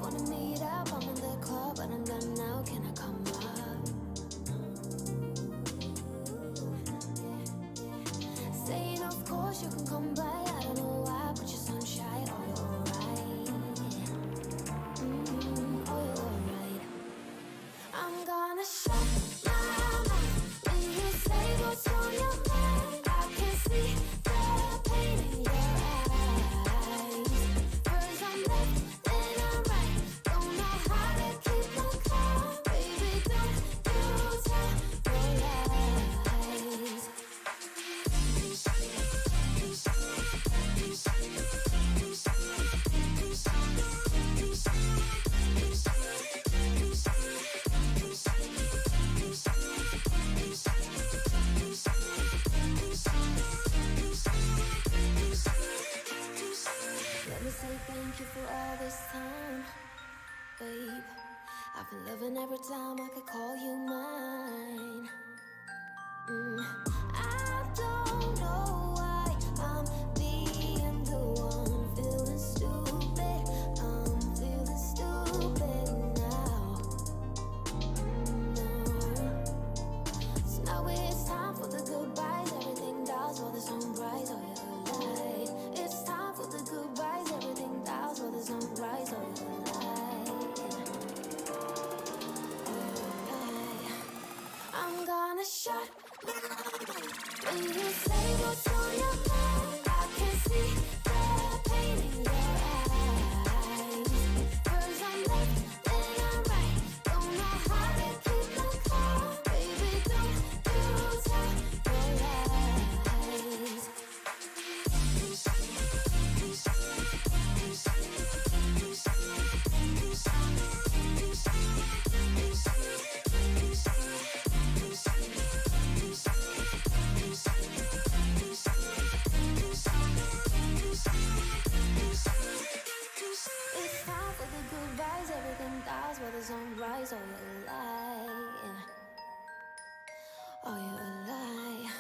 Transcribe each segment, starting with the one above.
wanna meet up, I'm in the club, but I'm done now. Can I come up? Saying of course you can come by. I don't know why, but you're so shy. Oh, you're alright. Oh, you're alright. I'm gonna shut my mouth when you say what's on your mind. I can see the pain in your eyes. First I'm left, then I'm right. Don't know how to keep my calm. Baby, don't you tell your lies. Let me say thank you for all this time, babe. I've been loving every time I could call you mine. I don't know why I'm being the one feeling stupid. I'm feeling stupid now. No. So now it's time for the goodbyes. Everything dies while the sunrise. Oh, you're alive. It's time for the goodbyes. Everything dies while the sunrise. Oh, you're alive. Oh, you're alive. I'm gonna shut my mouth when you say what's on your mind. I can see the pain in your eyes. First I'm left, then I'm right. Don't know how to keep my calm. Baby, don't you tell your lies. It's time for the goodbyes. Everything dies while the sunrise. Oh, you're alive. Oh, you're alive.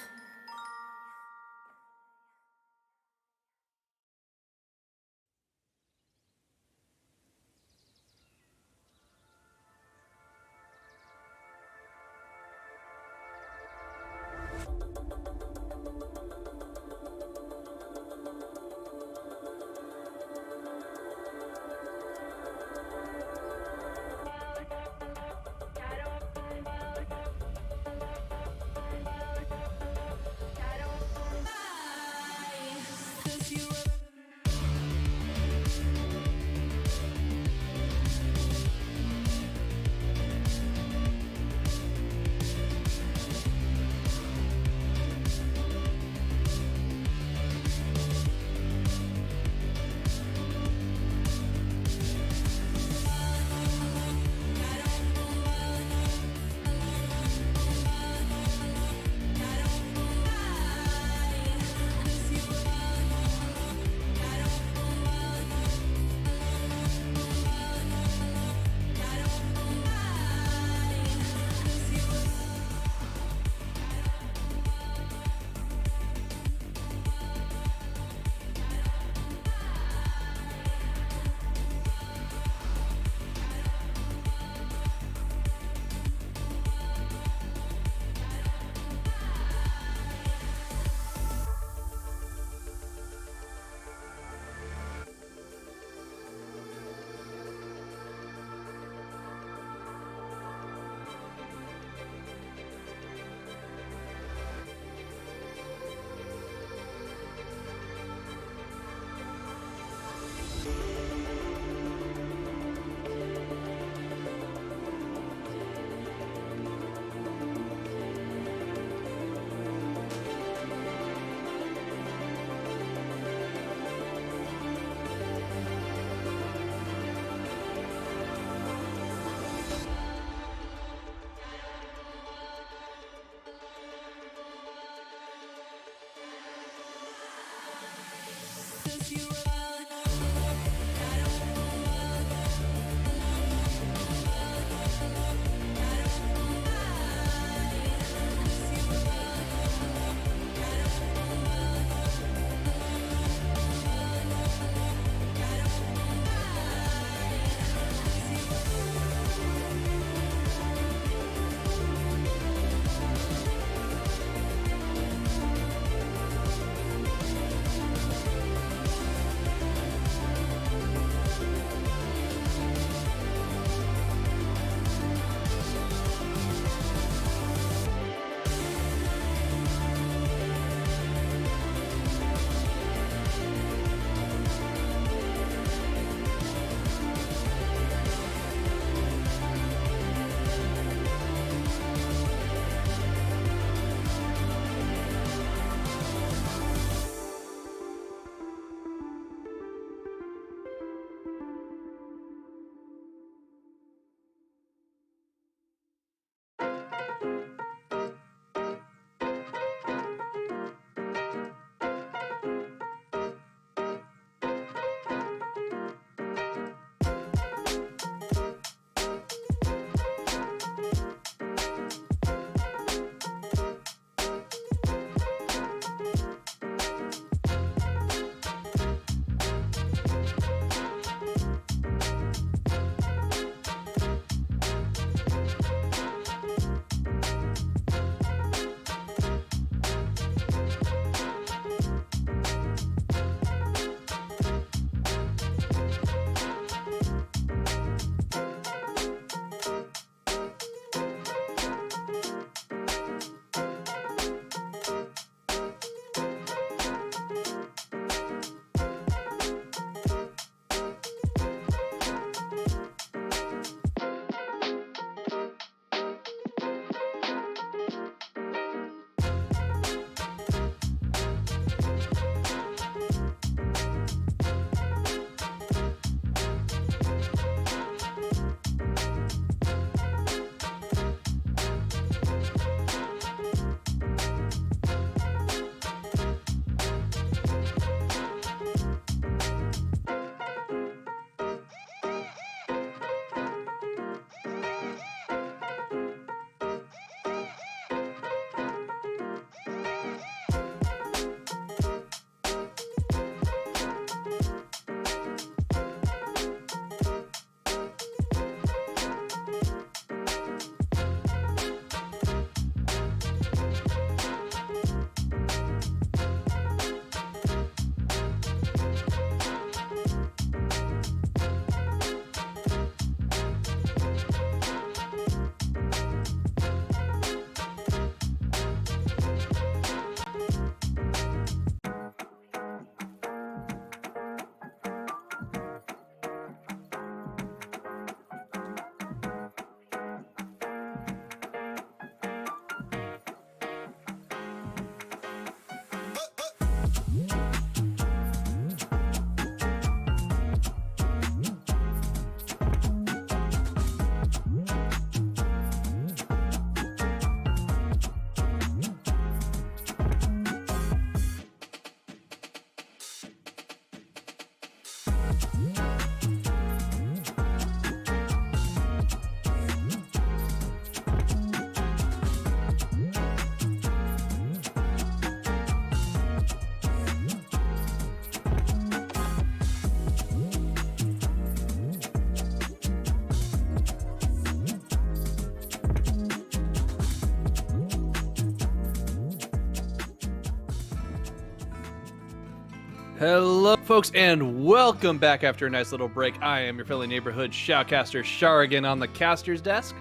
Hello, folks, and welcome back after a nice little break. I am your friendly neighborhood shoutcaster, Sharigan, on the caster's desk.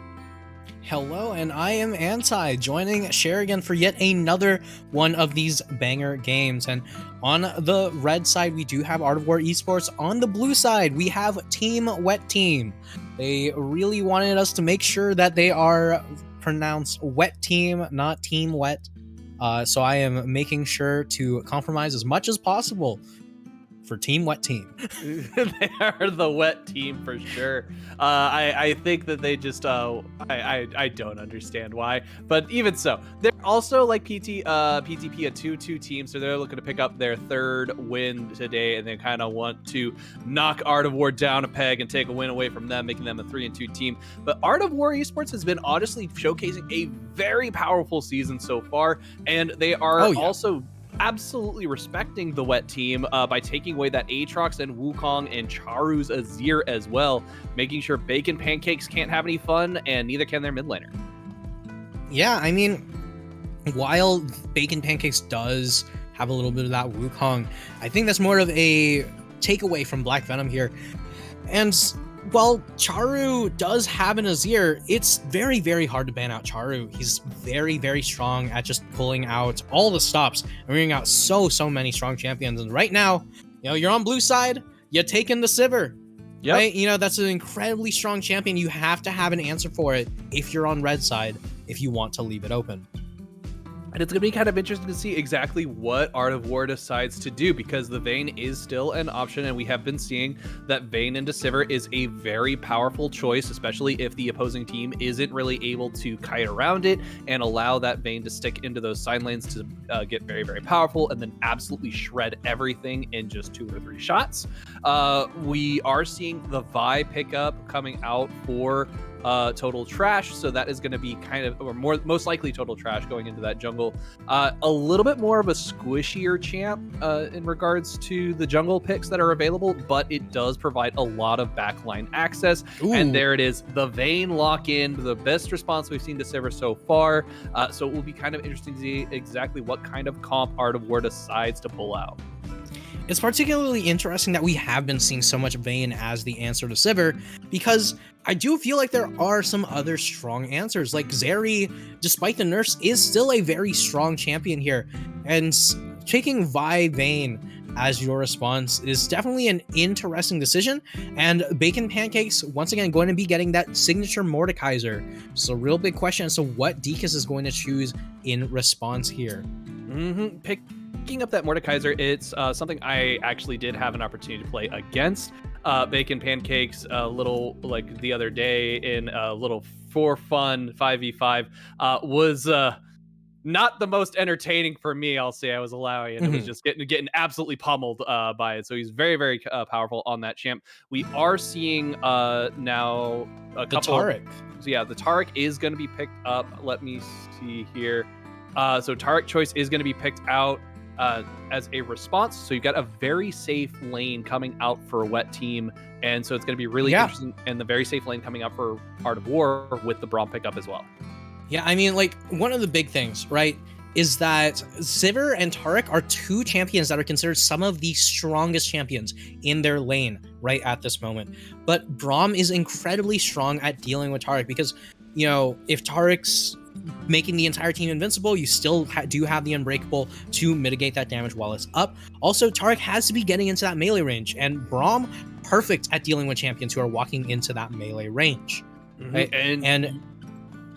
Hello, and I am Anti, joining Sharigan for yet another one of these banger games. And on the red side, we do have Art of War Esports. On the blue side, we have Team Wet Team. They really wanted us to make sure that they are pronounced Wet Team, not Team Wet. So I am making sure to compromise as much as possible for Team Wet Team. They are the wet team for sure. I think that they just I don't understand why, but even so, they're also like PTP a 2-2 team, so they're looking to pick up their third win today, and they kind of want to knock Art of War down a peg and take a win away from them, making them a 3-2 team. But Art of War Esports has been honestly showcasing a very powerful season so far, and they are also absolutely respecting the wet team by taking away that Aatrox and Wukong and Charu's Azir as well, making sure Bacon Pancakes can't have any fun, and neither can their mid laner. Yeah, I mean, while Bacon Pancakes does have a little bit of that Wukong, I think that's more of a takeaway from Black Venom here. And while Charu does have an Azir, it's very, very hard to ban out Charu. He's very, very strong at just pulling out all the stops and bringing out so many strong champions. And right now, you're on blue side, you're taking the Sivir. Yep. Right? That's an incredibly strong champion. You have to have an answer for it if you're on red side, if you want to leave it open. And it's going to be kind of interesting to see exactly what Art of War decides to do, because the Vayne is still an option, and we have been seeing that Vayne into Sivir is a very powerful choice, especially if the opposing team isn't really able to kite around it and allow that Vayne to stick into those side lanes to get very, very powerful and then absolutely shred everything in just 2 or 3 shots. We are seeing the Vi pickup coming out for Total Trash, so that is going to be kind of, or most likely Total Trash going into that jungle. A little bit more of a squishier champ in regards to the jungle picks that are available, but it does provide a lot of backline access. Ooh. And there it is, the Vayne lock-in, the best response we've seen to Sivir so far. So it will be kind of interesting to see exactly what kind of comp Art of War decides to pull out. It's particularly interesting that we have been seeing so much Vayne as the answer to Sivir, because I do feel like there are some other strong answers. Like Zeri, despite the nerfs, is still a very strong champion here. And taking Vi Vayne as your response is definitely an interesting decision. And Bacon Pancakes, once again, going to be getting that signature Mordekaiser. So real big question as to what Deakus is going to choose in response here. Picking up that Mordekaiser, it's something I actually did have an opportunity to play against. Bacon Pancakes a little like the other day in a little for fun 5v5 was not the most entertaining for me. I'll say I was allowing it. It was just getting absolutely pummeled by it. So he's very, very powerful on that champ. We are seeing now a couple. Taric. So yeah, the Taric is going to be picked up. Let me see here. So Taric choice is going to be picked out as a response. So you've got a very safe lane coming out for a wet team, and so it's going to be really interesting, and the very safe lane coming out for Art of War with the Braum pickup as well. Yeah, I mean, like, one of the big things, right, is that Sivir and Taric are 2 champions that are considered some of the strongest champions in their lane right at this moment. But Braum is incredibly strong at dealing with Taric because, if Taric's making the entire team invincible, you still do have the Unbreakable to mitigate that damage while it's up. Also, Taric has to be getting into that melee range, and Braum, perfect at dealing with champions who are walking into that melee range. Right? And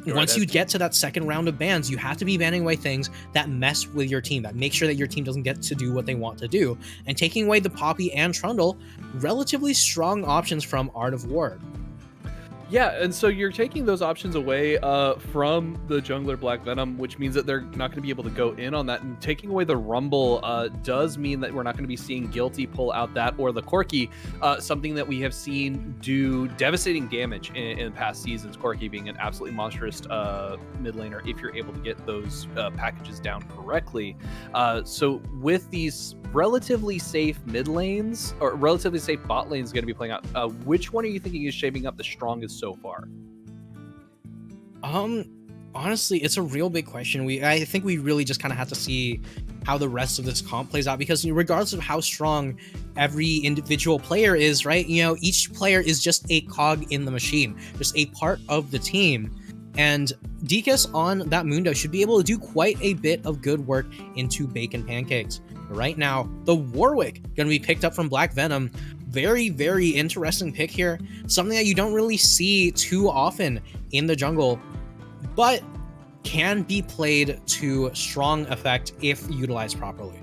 once you get to that second round of bans, you have to be banning away things that mess with your team, that make sure that your team doesn't get to do what they want to do. And taking away the Poppy and Trundle, relatively strong options from Art of War. Yeah, and so you're taking those options away from the jungler Black Venom, which means that they're not going to be able to go in on that. And taking away the Rumble does mean that we're not going to be seeing Guilty pull out that, or the Corki, something that we have seen do devastating damage in past seasons. Corki being an absolutely monstrous mid laner if you're able to get those packages down correctly. So with these relatively safe mid lanes, or relatively safe bot lanes going to be playing out, which one are you thinking is shaping up the strongest so far? Honestly, it's a real big question. I think we really just kind of have to see how the rest of this comp plays out, because regardless of how strong every individual player is, right, each player is just a cog in the machine, just a part of the team. And Dekus on that Mundo should be able to do quite a bit of good work into Bacon Pancakes. Right now, the Warwick going to be picked up from Black Venom. Very, very interesting pick here. Something that you don't really see too often in the jungle, but can be played to strong effect if utilized properly.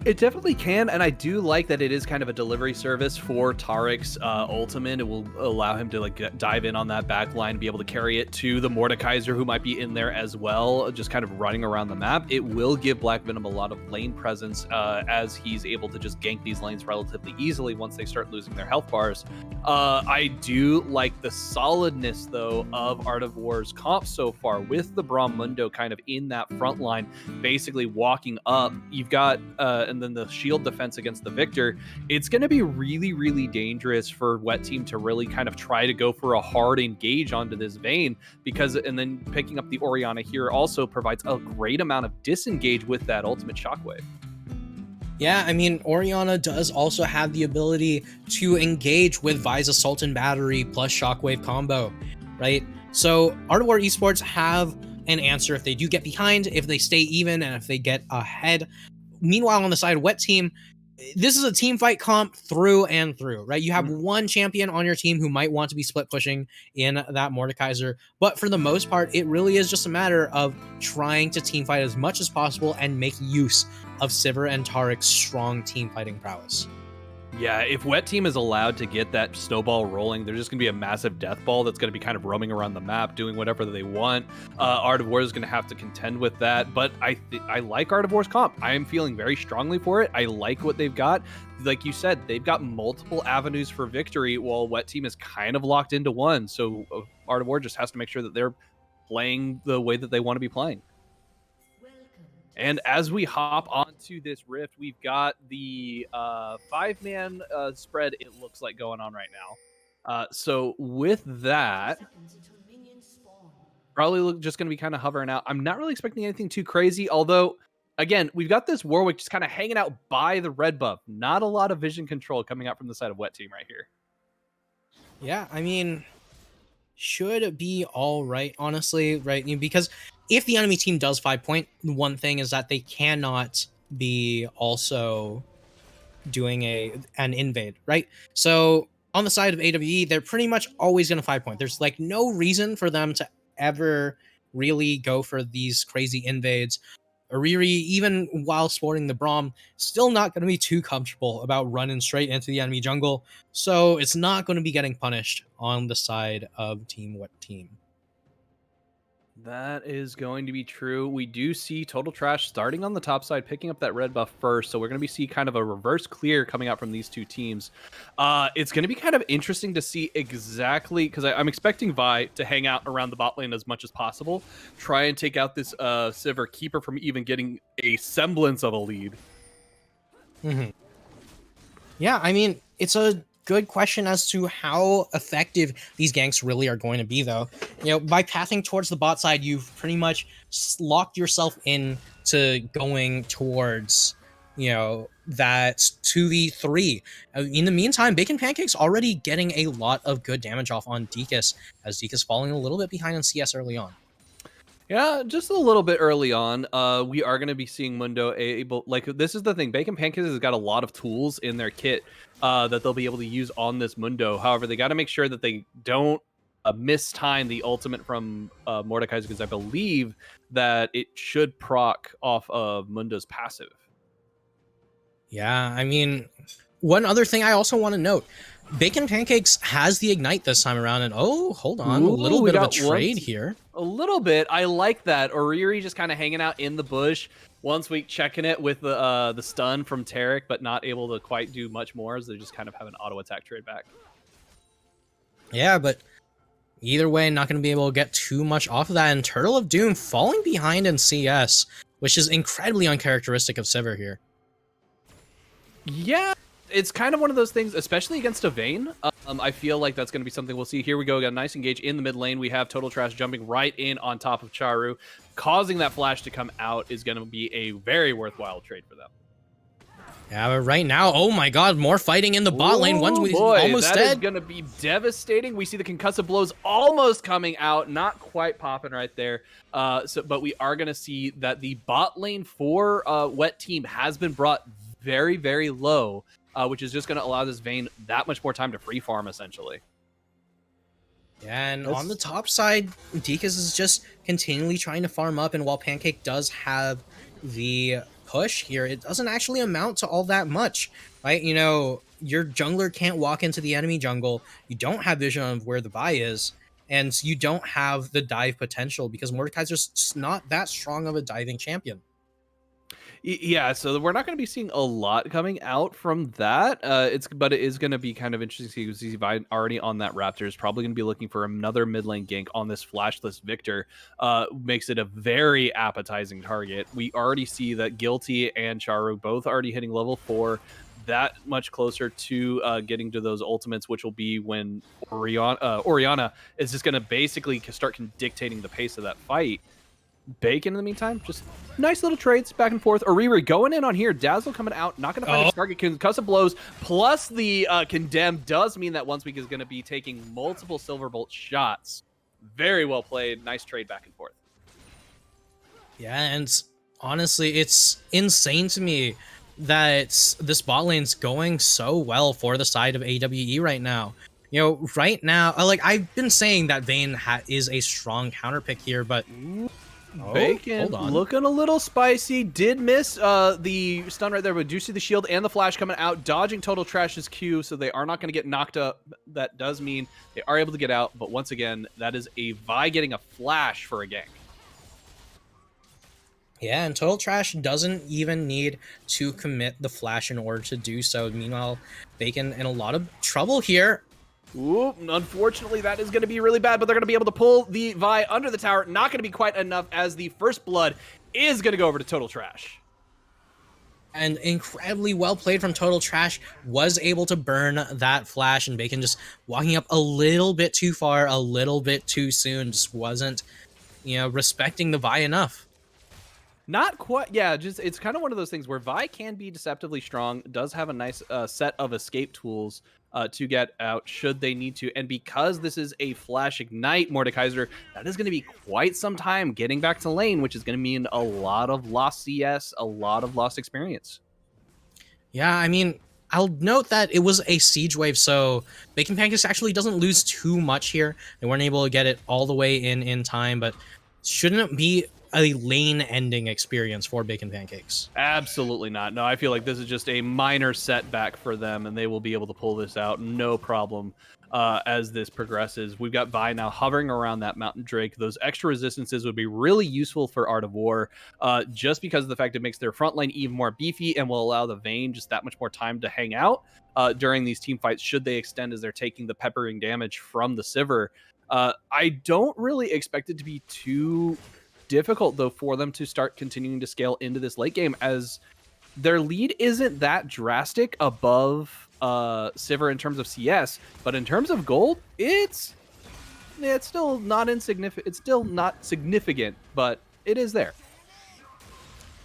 It definitely can, and I do like that it is kind of a delivery service for Tarek's ultimate. It will allow him to dive in on that back line, be able to carry it to the Mordekaiser, who might be in there as well, just kind of running around the map. It will give Black Venom a lot of lane presence as he's able to just gank these lanes relatively easily once they start losing their health bars. I do like the solidness, though, of Art of War's comp so far, with the Braum Mundo kind of in that front line, basically walking up. You've got and then the shield defense against the Victor. It's going to be really, really dangerous for Wet Team to really kind of try to go for a hard engage onto this Vayne, because, and then picking up the Orianna here also provides a great amount of disengage with that ultimate shockwave. Yeah, I mean, Orianna does also have the ability to engage with Vyza Sultan Battery plus Shockwave combo, right? So Art of War Esports have an answer if they do get behind, if they stay even, and if they get ahead. Meanwhile, on the side of Wet Team, this is a team fight comp through and through, right? You have one champion on your team who might want to be split pushing in that Mordekaiser, but for the most part, it really is just a matter of trying to team fight as much as possible and make use of Sivir and Tarek's strong team fighting prowess. Yeah, if Wet Team is allowed to get that snowball rolling, there's just going to be a massive death ball that's going to be kind of roaming around the map, doing whatever they want. Art of War is going to have to contend with that, but I like Art of War's comp. I am feeling very strongly for it. I like what they've got. Like you said, they've got multiple avenues for victory, while Wet Team is kind of locked into one. So Art of War just has to make sure that they're playing the way that they want to be playing. And as we hop onto this rift, we've got the 5-man spread, it looks like, going on right now. So with that, probably just going to be kind of hovering out. I'm not really expecting anything too crazy, although, again, we've got this Warwick just kind of hanging out by the red buff. Not a lot of vision control coming out from the side of Wet Team right here. Yeah, I mean, should be all right, honestly, right? Because if the enemy team does 5 point, one thing is that they cannot be also doing an invade, right? So on the side of AWE, they're pretty much always going to 5 point. There's like no reason for them to ever really go for these crazy invades. Ariri, even while sporting the Braum, still not going to be too comfortable about running straight into the enemy jungle. So it's not going to be getting punished on the side of Team Wet Team. That is going to be true. We do see Total Trash starting on the top side, picking up that red buff first. So we're going to see kind of a reverse clear coming out from these two teams. It's going to be kind of interesting to see exactly, because I'm expecting Vi to hang out around the bot lane as much as possible, try and take out this Sivir, keep her from even getting a semblance of a lead. Mm-hmm. Yeah, I mean, it's a good question as to how effective these ganks really are going to be, though. By pathing towards the bot side, you've pretty much locked yourself in to going towards, that 2v3. In the meantime, Bacon Pancake's already getting a lot of good damage off on Dekus, as Dekus falling a little bit behind in CS early on. Yeah, just a little bit early on. We are going to be seeing Mundo able, this is the thing. Bacon Pancakes has got a lot of tools in their kit that they'll be able to use on this Mundo. However, they got to make sure that they don't mistime the ultimate from Mordekaiser, because I believe that it should proc off of Mundo's passive. Yeah, I mean, one other thing I also want to note, Bacon Pancakes has the Ignite this time around, and hold on, a little bit of a trade here. A little bit. I like that. Oriri just kind of hanging out in the bush. Once we checking it with the stun from Tarek, but not able to quite do much more, as they just kind of have an auto attack trade back. Yeah, but either way, not going to be able to get too much off of that. And Turtle of Doom falling behind in CS, which is incredibly uncharacteristic of Sivir here. Yeah, it's kind of one of those things, especially against a Vayne. I feel like that's going to be something we'll see. Here we go. We got a nice engage in the mid lane. We have Total Trash jumping right in on top of Charu. Causing that flash to come out is going to be a very worthwhile trade for them. Yeah, but right now, oh my god, more fighting in the bot lane. One's almost that dead. That is going to be devastating. We see the concussive blows almost coming out. Not quite popping right there. But we are going to see that the bot lane for Wet Team has been brought very, very low, which is just going to allow this Vayne that much more time to free farm, essentially. Yeah, and on the top side, Deakus is just continually trying to farm up, and while Pancake does have the push here, it doesn't actually amount to all that much, right? You know, your jungler can't walk into the enemy jungle, you don't have vision of where the Vi is, and you don't have the dive potential because Mordekaiser's just not that strong of a diving champion. Yeah, so we're not going to be seeing a lot coming out from that. But it is going to be kind of interesting to see Vi already on that Raptor is probably going to be looking for another mid lane gank on this flashless Victor. Makes it a very appetizing target. We already see that Guilty and Charu both already hitting level 4. That much closer to getting to those ultimates, which will be when Orianna is just going to basically start dictating the pace of that fight. Bacon in the meantime, just nice little trades back and forth. Oriri going in on here. Dazzle coming out, not going to find his target. Concussive blows plus the condemn does mean that Once Week is going to be taking multiple Silver Bolt shots. Very well played. Nice trade back and forth. Yeah, and honestly, it's insane to me that this bot lane's going so well for the side of AWE right now. You know, right now, like I've been saying that Vayne is a strong counter pick here, but Bacon looking a little spicy. Did miss the stun right there, but do see the shield and the flash coming out, dodging Total Trash's Q, so they are not going to get knocked up. That does mean they are able to get out, but once again, that is a Vi getting a flash for a gank. Yeah, and Total Trash doesn't even need to commit the flash in order to do so. Meanwhile, Bacon in a lot of trouble here. Ooh, unfortunately, that is going to be really bad, but they're going to be able to pull the Vi under the tower. Not going to be quite enough as the first blood is going to go over to Total Trash. And incredibly well played from Total Trash, was able to burn that flash, and Bacon just walking up a little bit too far, a little bit too soon, just wasn't, you know, respecting the Vi enough. Not quite, yeah, just it's kind of one of those things where Vi can be deceptively strong, does have a nice set of escape tools to get out should they need to. And because this is a flash ignite Mordekaiser, that is going to be quite some time getting back to lane, which is going to mean a lot of lost CS, a lot of lost experience. Yeah, I mean, I'll note that it was a siege wave, so Bacon Pancakes actually doesn't lose too much here. They weren't able to get it all the way in time, but shouldn't it be a lane-ending experience for Bacon Pancakes? Absolutely not. No, I feel like this is just a minor setback for them, and they will be able to pull this out no problem as this progresses. We've got Vi now hovering around that Mountain Drake. Those extra resistances would be really useful for Art of War, just because of the fact it makes their front lane even more beefy and will allow the Vayne just that much more time to hang out during these team fights, should they extend as they're taking the peppering damage from the Sivir. I don't really expect it to be too difficult though for them to start continuing to scale into this late game, as their lead isn't that drastic above Sivir in terms of CS, but in terms of gold, it's still not insignificant. It's still not significant, but it is there.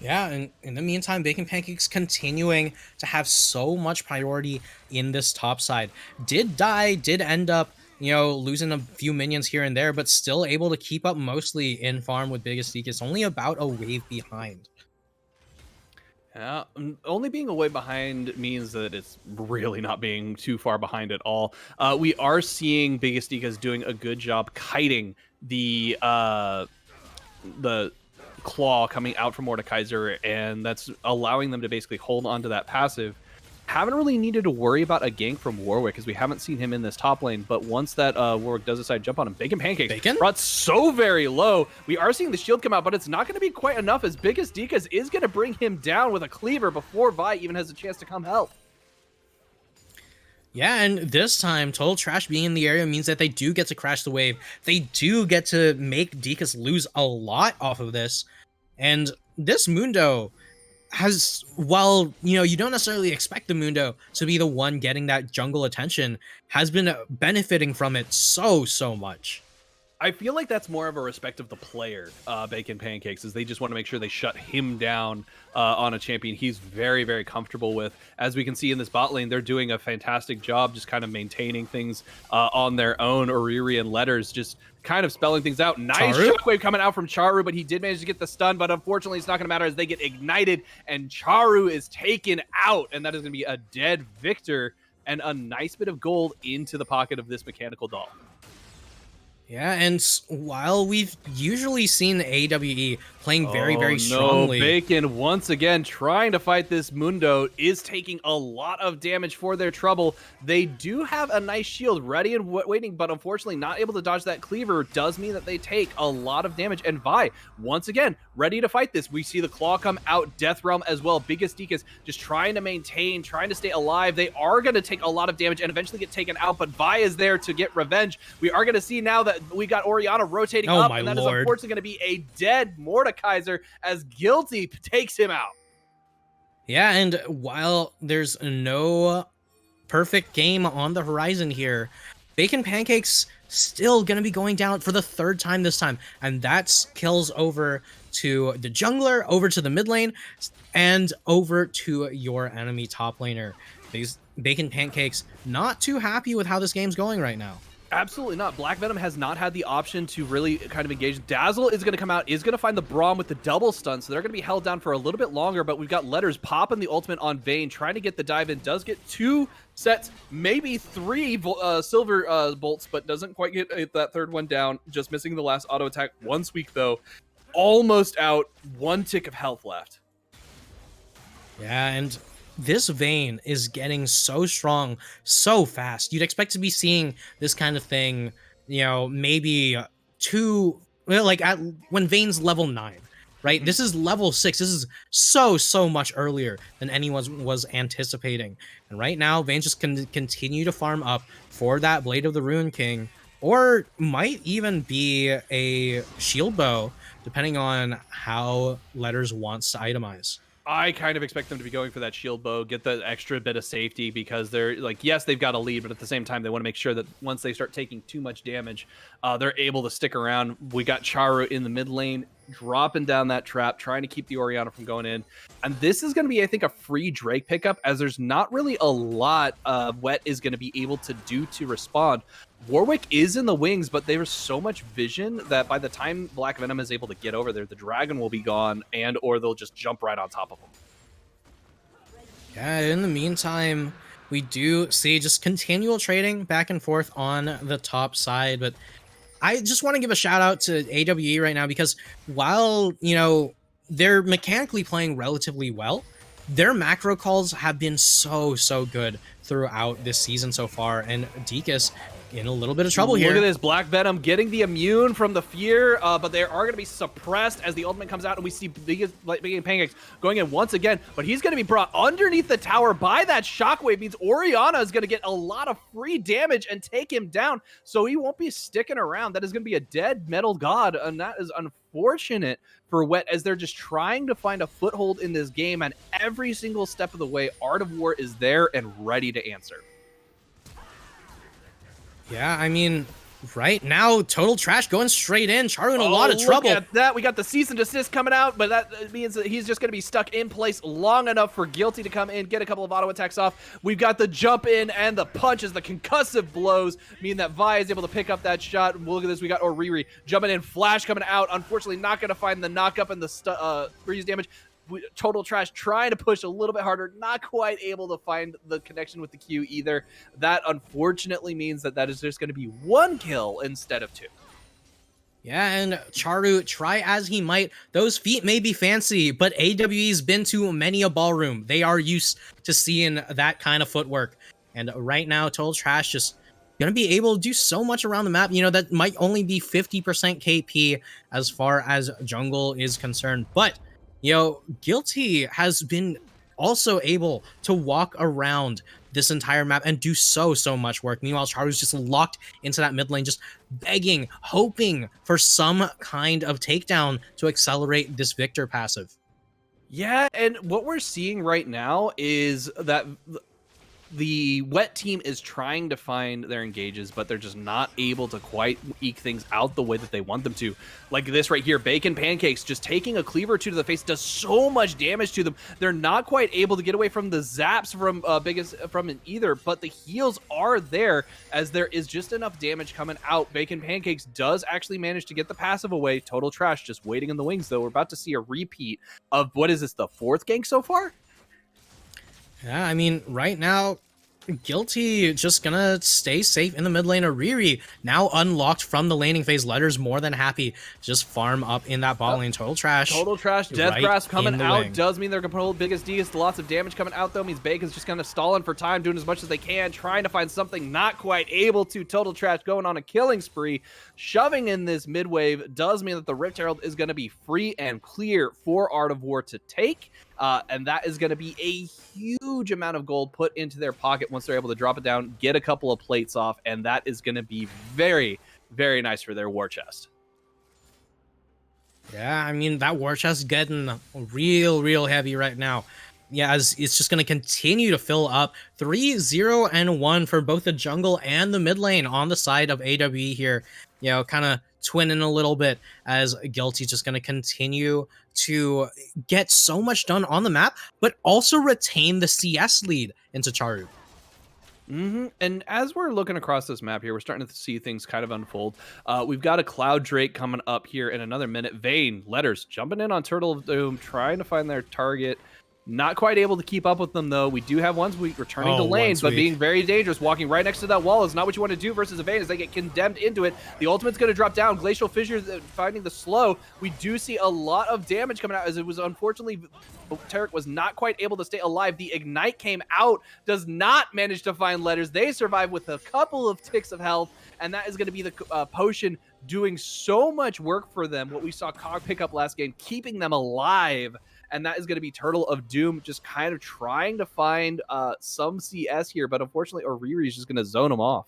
Yeah, and in the meantime, Bacon Pancakes continuing to have so much priority in this top side. Did end up, you know, losing a few minions here and there, but still able to keep up mostly in farm with Biggest Deakus, only about a wave behind. Yeah, only being a wave behind means that it's really not being too far behind at all. We are seeing Biggest Deakus doing a good job kiting the claw coming out from Mordekaiser, and that's allowing them to basically hold on to that passive. Haven't really needed to worry about a gank from Warwick, because we haven't seen him in this top lane, but once that Warwick does decide to jump on him, Bacon Pancakes brought so very low. We are seeing the shield come out, but it's not going to be quite enough, as Biggest Deakus is going to bring him down with a cleaver before Vi even has a chance to come help. Yeah, and this time, Total Trash being in the area means that they do get to crash the wave. They do get to make Deakus lose a lot off of this. And this Mundo, has, while you don't necessarily expect the Mundo to be the one getting that jungle attention, has been benefiting from it so much. I feel like that's more of a respect of the player, Bacon Pancakes, is they just want to make sure they shut him down on a champion he's very comfortable with. As we can see in this bot lane, they're doing a fantastic job just kind of maintaining things on their own. Oriri and Letters just kind of spelling things out. Nice shockwave coming out from Charu, but he did manage to get the stun, but unfortunately it's not going to matter as they get ignited, and Charu is taken out, and that is going to be a dead Victor and a nice bit of gold into the pocket of this mechanical doll. Yeah, and while we've usually seen AWE playing very strongly, Bacon once again trying to fight this Mundo is taking a lot of damage for their trouble. They do have a nice shield ready and waiting, but unfortunately not able to dodge that cleaver does mean that they take a lot of damage. And Vi, once again, ready to fight this. We see the claw come out, Death Realm as well. Biggest Deacus just trying to maintain, trying to stay alive. They are going to take a lot of damage and eventually get taken out, but Vi is there to get revenge. We are going to see now that we got Orianna rotating up, and that is unfortunately going to be a dead Mordekaiser as Guilty takes him out. Yeah, and while there's no perfect game on the horizon here, Bacon Pancakes still going to be going down for the third time this time, and that's kills over to the jungler, over to the mid lane, and over to your enemy top laner. These Bacon Pancakes not too happy with how this game's going right now. Absolutely not. Black Venom has not had the option to really kind of engage. Dazzle is going to come out, is going to find the Braum with the double stun, so they're going to be held down for a little bit longer, but we've got Letters popping the ultimate on Vayne, trying to get the dive in, does get 2 sets, maybe 3 silver bolts, but doesn't quite get that third one down, just missing the last auto attack. 1 squeak though, almost out, 1 tick of health left. Yeah, and this Vayne is getting so strong so fast. You'd expect to be seeing this kind of thing, maybe when Vayne's level 9, right? This is level 6. This is so much earlier than anyone was anticipating. And right now, Vayne just can continue to farm up for that Blade of the Ruin King, or might even be a shield bow, depending on how Letters wants to itemize. I kind of expect them to be going for that shield bow, get the extra bit of safety, because they're like, yes, they've got a lead, but at the same time, they want to make sure that once they start taking too much damage, they're able to stick around. We got Charu in the mid lane, dropping down that trap, trying to keep the Orianna from going in. And this is going to be, I think, a free Drake pickup, as there's not really a lot Wet is going to be able to do to respond. Warwick is in the wings, but there's so much vision that by the time Black Venom is able to get over there, the dragon will be gone, and or they'll just jump right on top of him. Yeah, in the meantime, we do see just continual trading back and forth on the top side, but I just want to give a shout out to AWE right now, because while, they're mechanically playing relatively well, their macro calls have been so good throughout this season so far, and Deacus in a little bit of trouble here. Look at this, Black Venom getting the immune from the fear, but they are going to be suppressed as the ultimate comes out, and we see Big Pancakes going in once again, but he's going to be brought underneath the tower by that shockwave. Means Orianna is going to get a lot of free damage and take him down, so he won't be sticking around. That is going to be a dead metal god, and that is unfortunate for Wet, as they're just trying to find a foothold in this game, and every single step of the way, Art of War is there and ready to answer. Yeah, I mean, right now, Total Trash going straight in. Charu in a lot of trouble. Look at that. We got the cease and desist coming out, but that means that he's just going to be stuck in place long enough for Guilty to come in, get a couple of auto attacks off. We've got the jump in and the punches, the concussive blows, meaning that Vi is able to pick up that shot. Look at this. We got Oriri jumping in, Flash coming out. Unfortunately, not going to find the knock up and the freeze damage. Total Trash trying to push a little bit harder, not quite able to find the connection with the Q either. That unfortunately means that is just going to be 1 kill instead of 2. Yeah, and Charu, try as he might, those feet may be fancy, but AWE's been to many a ballroom. They are used to seeing that kind of footwork. And right now, Total Trash just going to be able to do so much around the map. That might only be 50% KP as far as jungle is concerned, but Guilty has been also able to walk around this entire map and do so much work. Meanwhile, Charu's just locked into that mid lane, just begging, hoping for some kind of takedown to accelerate this Victor passive. Yeah, and what we're seeing right now is that the wet team is trying to find their engages, but they're just not able to quite eke things out the way that they want them to. Like this right here, Bacon Pancakes just taking a cleaver or two to the face does so much damage to them. They're not quite able to get away from the zaps from it either, but the heals are there as there is just enough damage coming out. Bacon Pancakes does actually manage to get the passive away. Total Trash just waiting in the wings, though. We're about to see a repeat of, what is this, the 4th gank so far? Yeah, I mean, right now, Guilty just gonna stay safe in the mid lane. Riri now unlocked from the laning phase. Letter's more than happy to just farm up in that bot lane. Total Trash. Total Trash. Death right Grasp coming out wing. does mean they're going to hold biggest D. Lots of damage coming out, though, means Bacon's just kind of stalling for time, doing as much as they can, trying to find something, not quite able to. Total Trash going on a killing spree, shoving in this mid wave does mean that the Rift Herald is going to be free and clear for Art of War to take. And that is going to be a huge amount of gold put into their pocket once they're able to drop it down, get a couple of plates off, and that is going to be very, very nice for their war chest. Yeah, I mean, that war chest is getting real heavy right now. Yeah, as it's just going to continue to fill up. 3-0-1 for both the jungle and the mid lane on the side of AWE here. You know, kind of twinning a little bit as Guilty just going to continue to get so much done on the map, but also retain the CS lead into Charu. And as we're looking across this map here, we're starting to see things kind of unfold. We've got a Cloud Drake coming up here in another minute. Vayne, Letters jumping in on Turtle of Doom, trying to find their target. Not quite able to keep up with them, though. We do have One Sweet returning to lane, but being very dangerous. Walking right next to that wall is not what you want to do versus a Vayne as they get condemned into it. The ultimate's going to drop down. Glacial Fissure finding the slow. We do see a lot of damage coming out as it was unfortunately... Tarek was not quite able to stay alive. The Ignite came out, does not manage to find Letters. They survive with a couple of ticks of health, and that is going to be the potion doing so much work for them. What we saw Cog pick up last game, keeping them alive. And that is going to be Turtle of Doom just kind of trying to find some CS here, but unfortunately Oriri is just going to zone them off.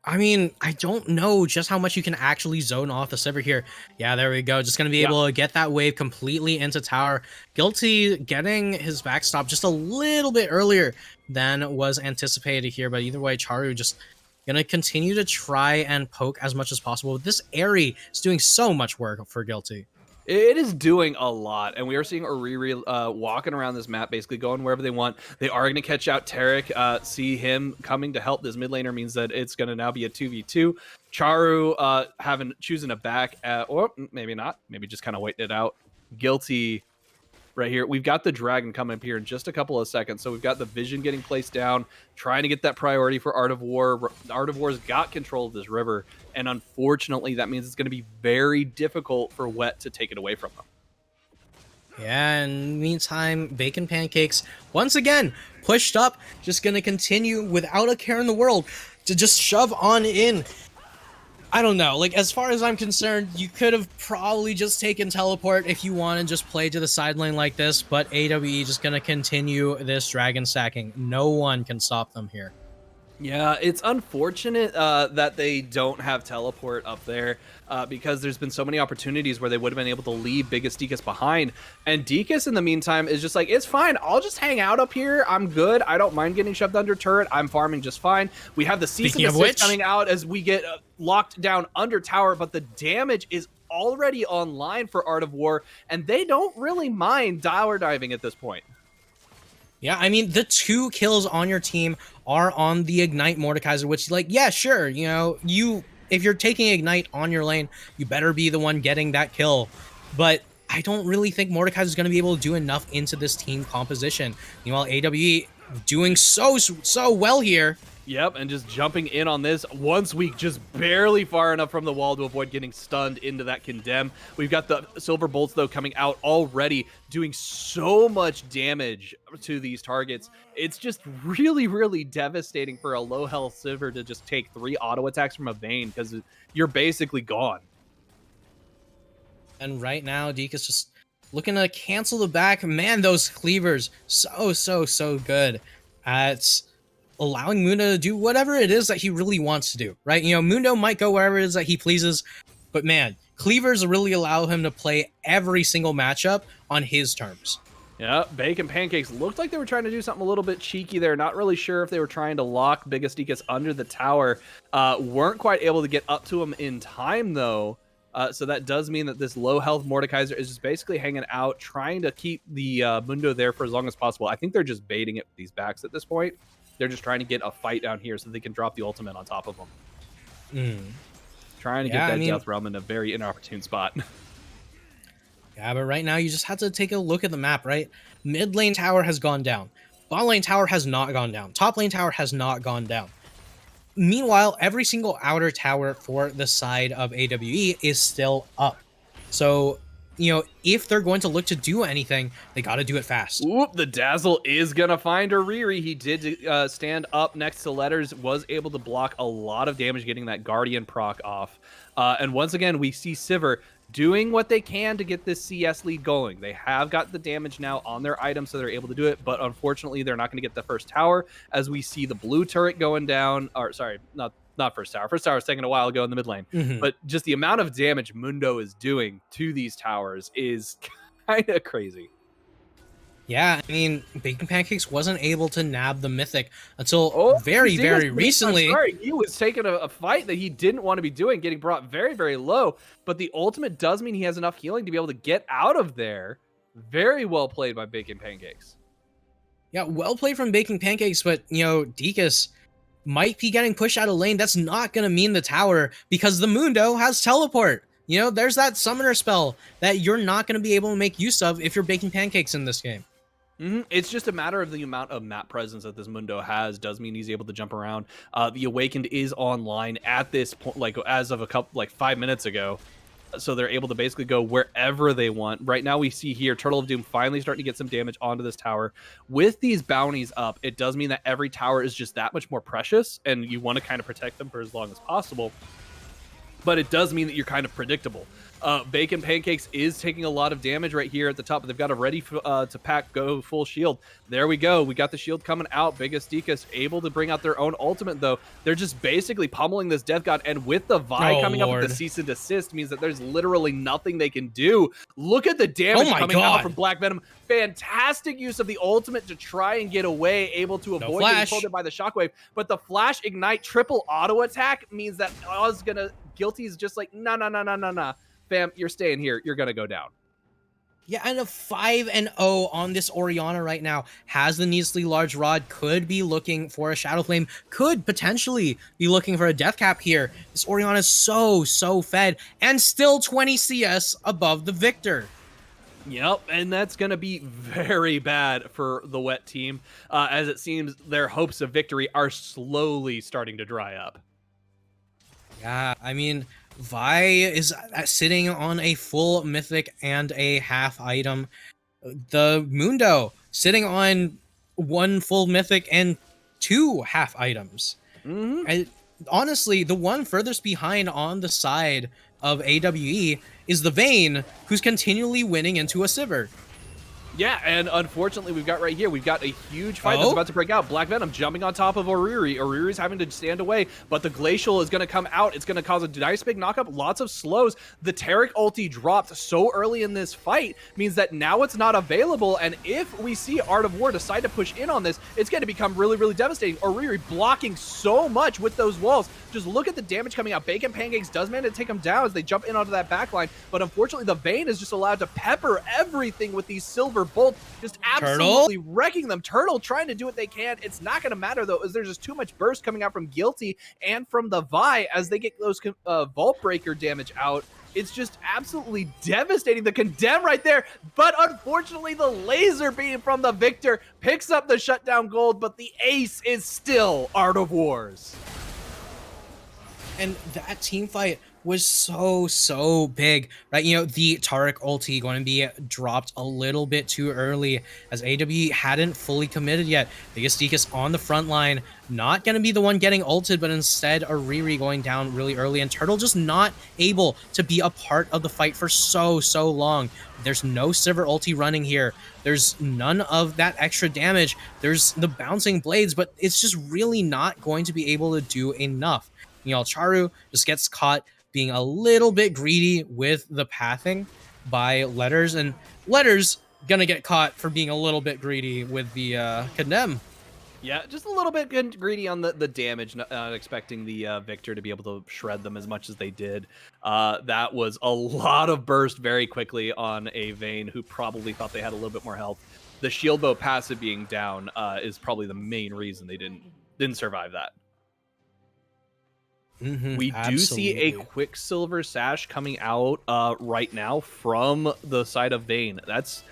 I mean, I don't know just how much you can actually zone off the Sivir here. Yeah, there we go. Just going to be able to get that wave completely into tower. Guilty getting his backstop just a little bit earlier than was anticipated here. But either way, Charu just going to continue to try and poke as much as possible. This Aerie is doing so much work for Guilty. It is doing a lot, and we are seeing Oriri walking around this map, basically going wherever they want. They are going to catch out Tarek. See him coming to help this mid laner means that it's going to now be a 2v2. Charu choosing a back, or maybe not, maybe just kind of waiting it out. Guilty right here. We've got the dragon coming up here in just a couple of seconds, so we've got the vision getting placed down, trying to get that priority for Art of War. Art of War's got control of this river, and unfortunately that means it's going to be very difficult for Wet to take it away from them. Yeah, and meantime, Bacon Pancakes once again pushed up, just gonna continue without a care in the world to just shove on in. I don't know, like, as far as I'm concerned, you could have probably just taken teleport if you want and just play to the side lane like this, but AWE just gonna continue this dragon stacking. No one can stop them here. Yeah, it's unfortunate that they don't have teleport up there because there's been so many opportunities where they would have been able to leave Biggest Deakus behind. And Deakus, in the meantime, is just like, it's fine. I'll just hang out up here. I'm good. I don't mind getting shoved under turret. I'm farming just fine. We have the Cease and Desist coming out as we get locked down under tower, but the damage is already online for Art of War, and they don't really mind tower diving at this point. Yeah, I mean, the 2 kills on your team are on the Ignite Mordekaiser, which, like, yeah, sure, you know, if you're taking Ignite on your lane, you better be the one getting that kill. But I don't really think Mordekaiser is going to be able to do enough into this team composition. Meanwhile, AWE doing so well here. Yep, and just jumping in on this. Once we just barely far enough from the wall to avoid getting stunned into that condemn. We've got the Silver Bolts, though, coming out already, doing so much damage to these targets. It's just really, really devastating for a low health Sivir to just take 3 auto attacks from a Vayne, because you're basically gone. And right now, Deakus just looking to cancel the back. Man, those cleavers, so good at allowing Mundo to do whatever it is that he really wants to do, right? You know, Mundo might go wherever it is that he pleases, But man, cleavers really allow him to play every single matchup on his terms. Yeah, Bacon Pancakes looked like they were trying to do something a little bit cheeky there. Not really sure if they were trying to lock Biggest Deakus under the tower. Weren't quite able to get up to him in time, though. So that does mean that this low health Mordekaiser is just basically hanging out, trying to keep the Mundo there for as long as possible. I think they're just baiting it with these backs at this point. They're just trying to get a fight down here so they can drop the ultimate on top of them. Trying to get that Death Realm in a very inopportune spot. Yeah, but right now you just have to take a look at the map, right? Mid lane tower has gone down. Bot lane tower has not gone down. Top lane tower has not gone down. Meanwhile, every single outer tower for the side of AWE is still up. So, you know, if they're going to look to do anything, they got to do it fast. Oop, the Dazzle is going to find Ariri. He did stand up next to Letters, was able to block a lot of damage, getting that Guardian proc off. And once again, we see Sivir doing what they can to get this CS lead going. They have got the damage now on their items, so they're able to do it, but unfortunately, they're not going to get the first tower, as we see the blue turret going down, or sorry, not first tower. First tower is taking a while to go in the mid lane, but just the amount of damage Mundo is doing to these towers is kind of crazy. Yeah, I mean, Bacon Pancakes wasn't able to nab the Mythic until very recently. I'm sorry, he was taking a fight that he didn't want to be doing, getting brought very, very low. But the ultimate does mean he has enough healing to be able to get out of there. Very well played by Bacon Pancakes. Yeah, well played from Bacon Pancakes, but, you know, Deakus might be getting pushed out of lane. That's not going to mean the tower, because the Mundo has teleport. You know, there's that summoner spell that you're not going to be able to make use of if you're Bacon Pancakes in this game. It's just a matter of the amount of map presence that this Mundo has. Does mean he's able to jump around. The Awakened is online at this point, like as of 5 minutes ago. So they're able to basically go wherever they want. Right now we see here Turtle of Doom finally starting to get some damage onto this tower. With these bounties up, it does mean that every tower is just that much more precious, and you want to kind of protect them for as long as possible. But it does mean that you're kind of predictable. Bacon Pancakes is taking a lot of damage right here at the top, but they've got a ready to pack go full shield. There we go. We got the shield coming out. Biggest Deakus able to bring out their own ultimate, though. They're just basically pummeling this Death God, and with the Vi coming up with the cease and desist means that there's literally nothing they can do. Look at the damage coming out from Black Venom. Fantastic use of the ultimate to try and get away, able to avoid getting pulled by the shockwave. But the Flash Ignite triple auto attack means that Guilty's just like, nah. Fam, you're staying here. You're going to go down. Yeah, and a 5-0 on this Orianna right now. Has the Needlessly Large Rod, could be looking for a Shadow Flame, could potentially be looking for a Death Cap here. This Orianna is so fed, and still 20 CS above the Victor. Yep, and that's going to be very bad for the Wet team, as it seems their hopes of victory are slowly starting to dry up. Yeah, I mean, Vi is sitting on a full Mythic and a half item. The Mundo sitting on one full Mythic and 2 half items. And honestly, the one furthest behind on the side of AWE is the Vayne, who's continually winning into a Sivir. Yeah, and unfortunately, we've got right here, we've got a huge fight that's about to break out. Black Venom jumping on top of Oriri. Oriri's having to stand away, but the Glacial is going to come out. It's going to cause a nice big knockup, lots of slows. The Taric ulti dropped so early in this fight means that now it's not available, and if we see Art of War decide to push in on this, it's going to become really devastating. Oriri blocking so much with those walls. Just look at the damage coming out. Bacon Pancakes does manage to take them down as they jump in onto that backline, but unfortunately, the Vayne is just allowed to pepper everything with these silver bolts, just absolutely wrecking them. Turtle trying to do what they can. It's not going to matter, though, as there's just too much burst coming out from Guilty and from the Vi as they get those Vault Breaker damage out. It's just absolutely devastating. The Condemn right there, but unfortunately, the laser beam from the Victor picks up the shutdown gold, but the ace is still Art of Wars. And that team fight was so big, right? You know, the Taric ulti going to be dropped a little bit too early as AW hadn't fully committed yet. Biggest Deakus on the front line, not going to be the one getting ulted, but instead a Riri going down really early, and Turtle just not able to be a part of the fight for so long. There's no Sivir ulti running here. There's none of that extra damage. There's the bouncing blades, but it's just really not going to be able to do enough. You know, Charu just gets caught being a little bit greedy with the pathing by Letters, and Letters gonna get caught for being a little bit greedy with the condemn. Yeah, just a little bit greedy on the damage, not expecting the Victor to be able to shred them as much as they did. That was a lot of burst very quickly on a Vayne who probably thought they had a little bit more health. The shield bow passive being down is probably the main reason they didn't survive that. We do see a Quicksilver Sash coming out right now from the side of Vayne. That's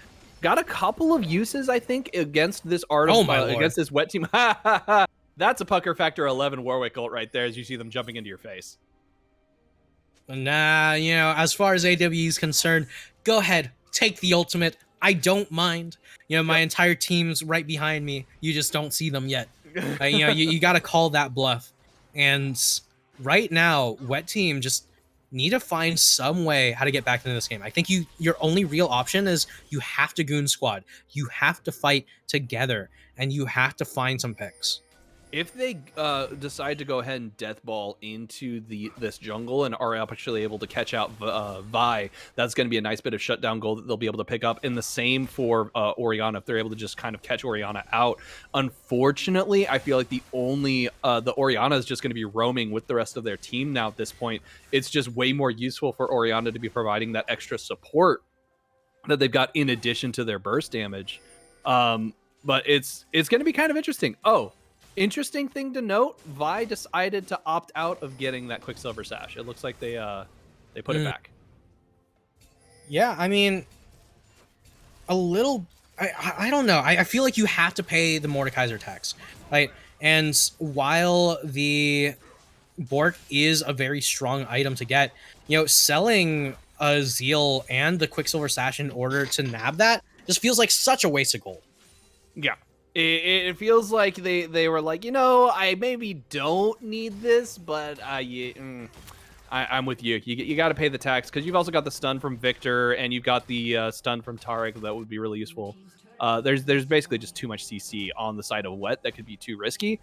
got a couple of uses, I think, against this against this wet team. That's a Pucker Factor 11 Warwick ult right there as you see them jumping into your face. Nah, as far as AWE is concerned, go ahead, take the ultimate. I don't mind. My entire team's right behind me. You just don't see them yet. You got to call that bluff. And right now, Wet Team just need to find some way how to get back into this game. I think your only real option is you have to goon squad. You have to fight together, and you have to find some picks. If they decide to go ahead and death ball into this jungle and are actually able to catch out Vi, that's going to be a nice bit of shutdown gold that they'll be able to pick up. And the same for Orianna, if they're able to just kind of catch Orianna out. Unfortunately, I feel like the Orianna is just going to be roaming with the rest of their team now at this point. It's just way more useful for Orianna to be providing that extra support that they've got in addition to their burst damage. But it's going to be kind of interesting. Interesting thing to note, Vi decided to opt out of getting that Quicksilver Sash. It looks like they put it back. Yeah, I mean, a little... I don't know. I feel like you have to pay the Mordekaiser tax, right? And while the Bork is a very strong item to get, selling a Zeal and the Quicksilver Sash in order to nab that just feels like such a waste of gold. Yeah. It feels like they were like, I maybe don't need this, but I'm with you. You got to pay the tax because you've also got the stun from Victor and you've got the stun from Tarek that would be really useful. There's basically just too much CC on the side of Wet that could be too risky,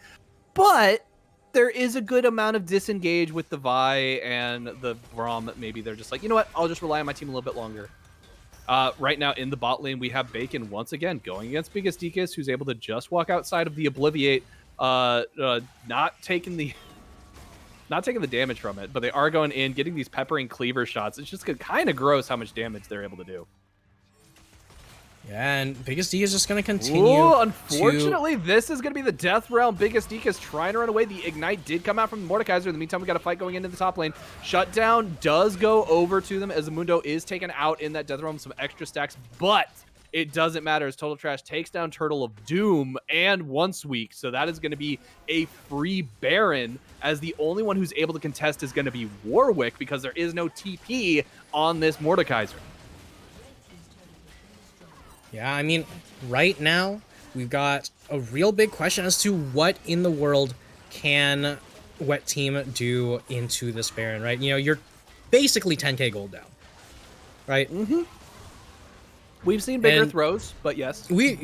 but there is a good amount of disengage with the Vi and the Braum that maybe they're just like, I'll just rely on my team a little bit longer. Right now in the bot lane, we have Bacon once again going against Biggest Deakus, who's able to just walk outside of the Obliviate, not taking the damage from it, but they are going in, getting these peppering cleaver shots. It's just kind of gross how much damage they're able to do. Yeah, and Biggest D is just going to continue. Unfortunately, this is going to be the death realm. Biggest Deke is trying to run away. The Ignite did come out from Mordekaiser. In the meantime, we got a fight going into the top lane. Shutdown does go over to them as the Mundo is taken out in that death realm. Some extra stacks, but it doesn't matter as Total Trash takes down Turtle of Doom and Once Week. So that is going to be a free Baron, as the only one who's able to contest is going to be Warwick because there is no TP on this Mordekaiser. Yeah, I mean, right now, we've got a real big question as to what in the world can Wet Team do into this Baron, right? You're basically 10k gold down, right? Mm-hmm. We've seen bigger throws, but yes. We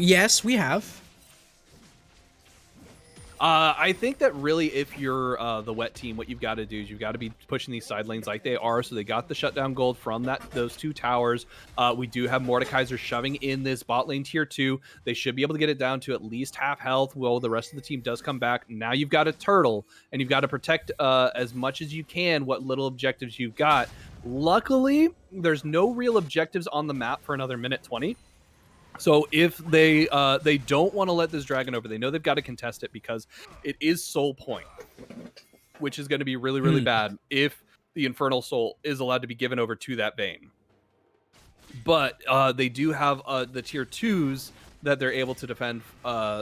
have. I think that really if you're the Wet Team, what you've got to do is you've got to be pushing these side lanes like they are. So they got the shutdown gold from those two towers. We do have Mordekaiser shoving in this bot lane tier 2. They should be able to get it down to at least half health while the rest of the team does come back. Now you've got a Turtle, and you've got to protect as much as you can what little objectives you've got. Luckily, there's no real objectives on the map for another minute 20. So if they don't want to let this dragon over, they know they've got to contest it because it is soul point, which is going to be really, really bad if the Infernal Soul is allowed to be given over to that Bane. But they do have the tier 2s that they're able to defend.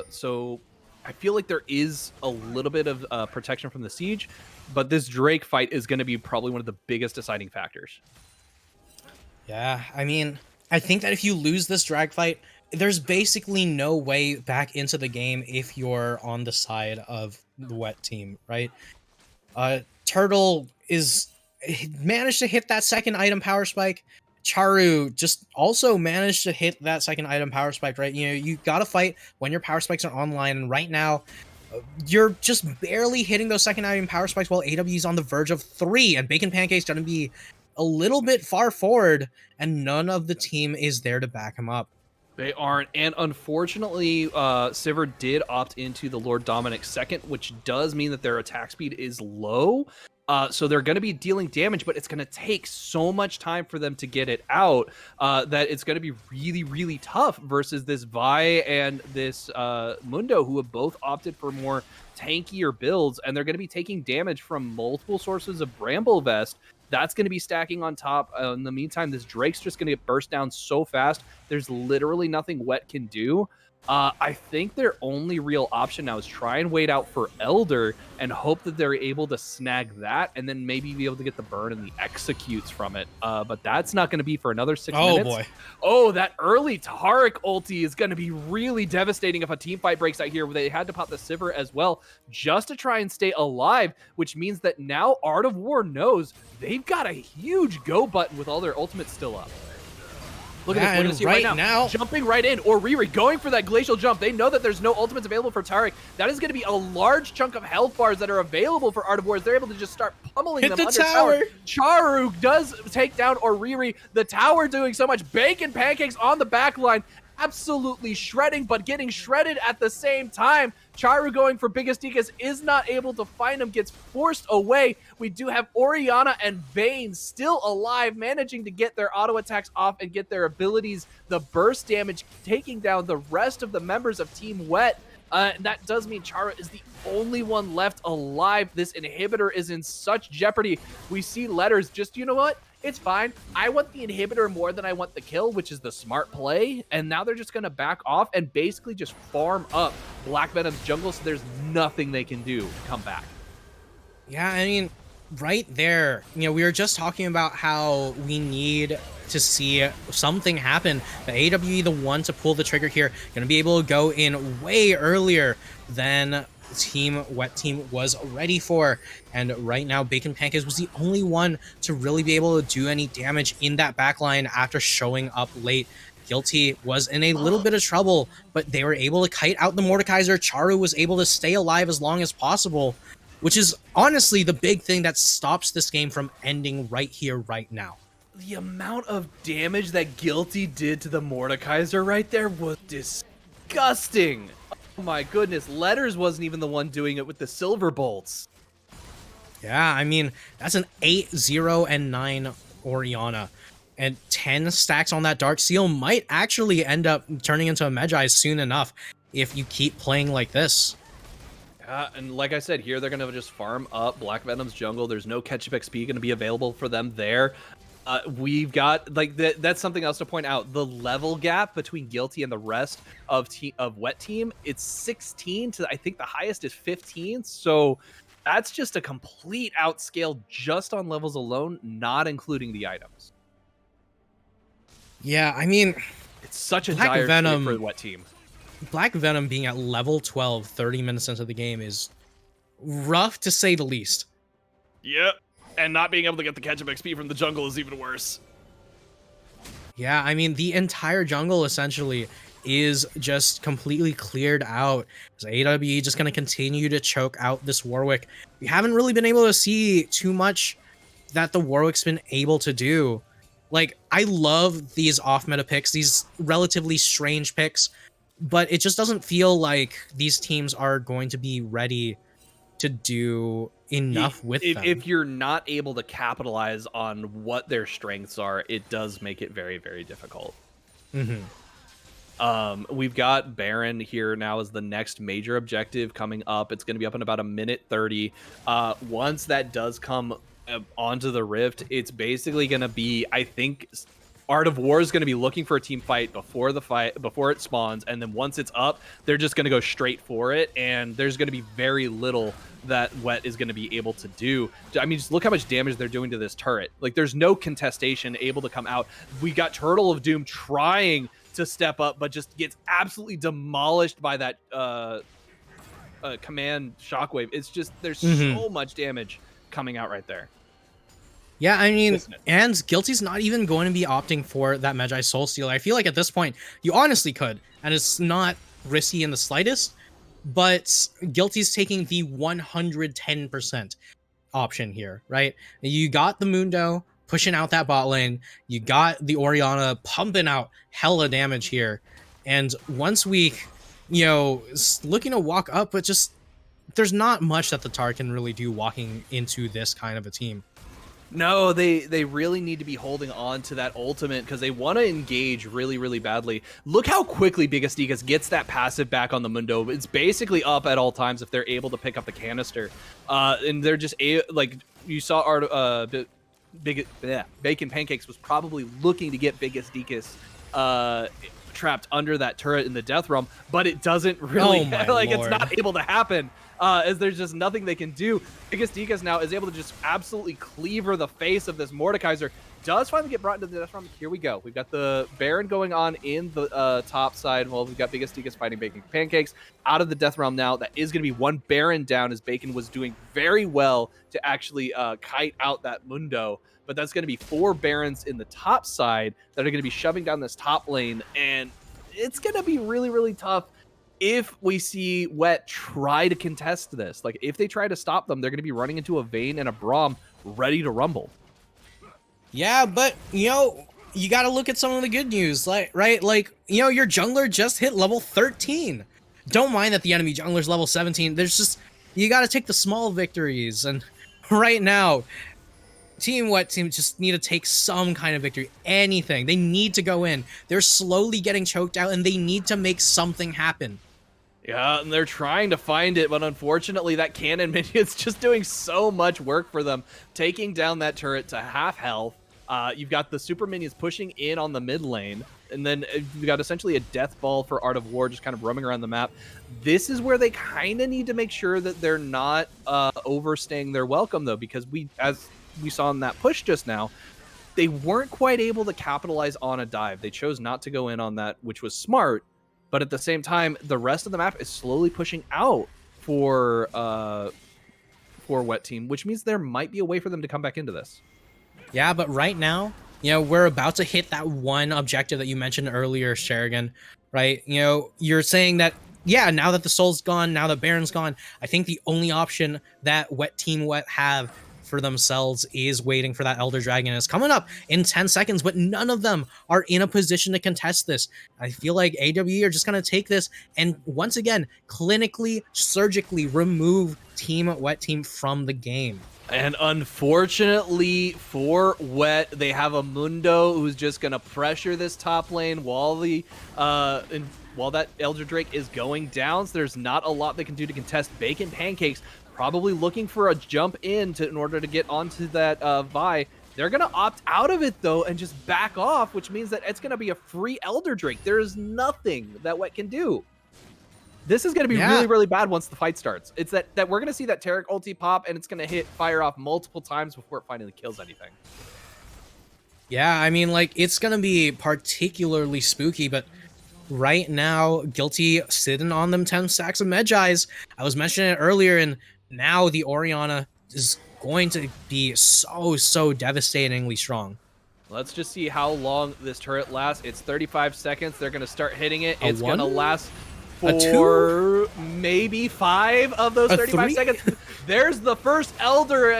So I feel like there is a little bit of protection from the siege, but this Drake fight is going to be probably one of the biggest deciding factors. Yeah, I mean, I think that if you lose this drag fight, there's basically no way back into the game if you're on the side of the Wet Team, right? Turtle managed to hit that second item power spike. Charu just also managed to hit that second item power spike, right? You got to fight when your power spikes are online. And right now, You're just barely hitting those second item power spikes while AW's on the verge of 3, and Bacon Pancake's going to be a little bit far forward, and none of the team is there to back him up. They aren't, and unfortunately, Sivir did opt into the Lord Dominic second, which does mean that their attack speed is low. So they're going to be dealing damage, but it's going to take so much time for them to get it out that it's going to be really, really tough versus this Vi and this Mundo, who have both opted for more tankier builds, and they're going to be taking damage from multiple sources of Bramble Vest. That's going to be stacking on top. In the meantime, this Drake's just going to get burst down so fast. There's literally nothing Wet can do. I think their only real option now is try and wait out for Elder and hope that they're able to snag that and then maybe be able to get the burn and the executes from it. But that's not going to be for another 6 minutes. Oh, boy. Oh, that early Taric ulti is going to be really devastating if a team fight breaks out here. They had to pop the Sivir as well just to try and stay alive, which means that now Art of War knows they've got a huge go button with all their ultimates still up. Look at this, we're going to see right now, jumping right in, or Riri going for that glacial jump. They know that there's no ultimates available for Taric. That is going to be a large chunk of health bars that are available for Art of War. They're able to just start pummeling them under tower. Charu does take down Oriri. The tower doing so much. Bacon Pancakes on the back line. Absolutely shredding, but getting shredded at the same time. Charu going for Biggest Deacus is not able to find him, gets forced away. We do have Orianna and Vayne still alive, managing to get their auto attacks off and get their abilities, the burst damage, taking down the rest of the members of Team Wet. That does mean Chara is the only one left alive. This inhibitor is in such jeopardy. We see letters just, you know what? It's fine. I want the inhibitor more than I want the kill, which is the smart play. And now they're just going to back off and basically just farm up Black Venom's jungle so there's nothing they can do to come back. Yeah, I mean, right there, we were just talking about how we need to see something happen. The AWE, the one to pull the trigger here, going to be able to go in way earlier than Wet Team was ready for. And right now, Bacon Pancakes was the only one to really be able to do any damage in that backline after showing up late. Guilty was in a little bit of trouble, but they were able to kite out the Mordekaiser. Charu was able to stay alive as long as possible, which is honestly the big thing that stops this game from ending right here, right now. The amount of damage that Guilty did to the Mordekaiser right there was disgusting. Oh my goodness, Letters wasn't even the one doing it with the silver bolts. Yeah, I mean, that's an 8-0-9 Orianna. And 10 stacks on that Dark Seal might actually end up turning into a Magi soon enough if you keep playing like this. And like I said, here they're going to just farm up Black Venom's jungle. There's no catch-up XP going to be available for them there. We've got, like, that's something else to point out. The level gap between Guilty and the rest of Wet Team, it's 16 to, I think the highest is 15. So that's just a complete outscale just on levels alone, not including the items. Yeah, I mean, it's such a dire state for the Wet Team. Black Venom being at level 12 30 minutes into the game is rough to say the least. Yep. And not being able to get the catch-up XP from the jungle is even worse. Yeah, I mean, the entire jungle essentially is just completely cleared out. So AWE just going to continue to choke out this Warwick. We haven't really been able to see too much that the Warwick's been able to do. Like, I love these off-meta picks, these relatively strange picks, but it just doesn't feel like these teams are going to be ready to do enough with them. If you're not able to capitalize on what their strengths are, it does make it very, very difficult. We've got Baron here now as the next major objective coming up. It's going to be up in about a minute 30. Once that does come onto the Rift, it's basically going to be, I think, Art of War is going to be looking for a team fight before it spawns, and then once it's up, they're just going to go straight for it, and there's going to be very little that Wet is going to be able to do. I mean, just look how much damage they're doing to this turret. Like, there's no contestation able to come out. We got Turtle of Doom trying to step up, but just gets absolutely demolished by that command shockwave. It's just, there's so much damage coming out right there. Yeah, I mean, and Guilty's not even going to be opting for that Magi Soul Stealer. I feel like at this point, you honestly could, and it's not risky in the slightest, but Guilty's taking the 110% option here, right? You got the Mundo pushing out that bot lane. You got the Orianna pumping out hella damage here. And once Week, looking to walk up, but just there's not much that the Tar can really do walking into this kind of a team. No, they really need to be holding on to that ultimate because they want to engage really, really badly. Look how quickly Biggest Degas gets that passive back on the Mundo. It's basically up at all times if they're able to pick up the canister. And they're just, like, you saw Bacon Pancakes was probably looking to get Biggest Degas trapped under that turret in the Death Realm, but it doesn't really, it's not able to happen. As there's just nothing they can do. Biggest Degas now is able to just absolutely cleaver the face of this Mordekaiser. Does finally get brought into the Death Realm. Here we go. We've got the Baron going on in the top side. Well, we've got Biggest Degas fighting Bacon Pancakes out of the Death Realm now. That is going to be one Baron down as Bacon was doing very well to actually kite out that Mundo. But that's going to be 4 Barons in the top side that are going to be shoving down this top lane. And it's going to be really, really tough if we see Wet try to contest this. Like, if they try to stop them, they're going to be running into a Vayne and a Braum ready to rumble. Yeah, but, you got to look at some of the good news, right? Like, your jungler just hit level 13. Don't mind that the enemy jungler's level 17. There's just, you got to take the small victories. And right now, Team Wet Team just need to take some kind of victory. Anything. They need to go in. They're slowly getting choked out, and they need to make something happen. Yeah, and they're trying to find it, but unfortunately that cannon minion's just doing so much work for them, taking down that turret to half health. You've got the super minions pushing in on the mid lane, and then you've got essentially a death ball for Art of War just kind of roaming around the map. This is where they kind of need to make sure that they're not overstaying their welcome, though, because as we saw in that push just now, they weren't quite able to capitalize on a dive. They chose not to go in on that, which was smart. But at the same time, the rest of the map is slowly pushing out for Wet Team, which means there might be a way for them to come back into this. Yeah, but right now, we're about to hit that one objective that you mentioned earlier, Sherigan, right? You're saying that, yeah, now that the Soul's gone, now that Baron's gone, I think the only option that Team Wet have for themselves is waiting for that Elder Dragon. It's coming up in 10 seconds, but none of them are in a position to contest this. I feel like AWE are just going to take this and once again, clinically, surgically remove Team Wet Team from the game. And unfortunately for Wet, they have a Mundo who's just going to pressure this top lane while that Elder Drake is going down. So there's not a lot they can do to contest. Bacon Pancakes probably looking for a jump in order to get onto that Vi. They're going to opt out of it, though, and just back off, which means that it's going to be a free Elder Drake. There is nothing that Wet can do. This is going to be really, really bad once the fight starts. It's that we're going to see that Taric ulti pop, and it's going to fire off multiple times before it finally kills anything. Yeah, I mean, like, it's going to be particularly spooky, but right now, Guilty sitting on them 10 stacks of Medjais. I was mentioning it earlier, and now the Orianna is going to be so devastatingly strong. Let's just see how long this turret lasts. It's 35 seconds. They're going to start hitting it. It's going to last for maybe 5 of those 35 seconds. There's the first Elder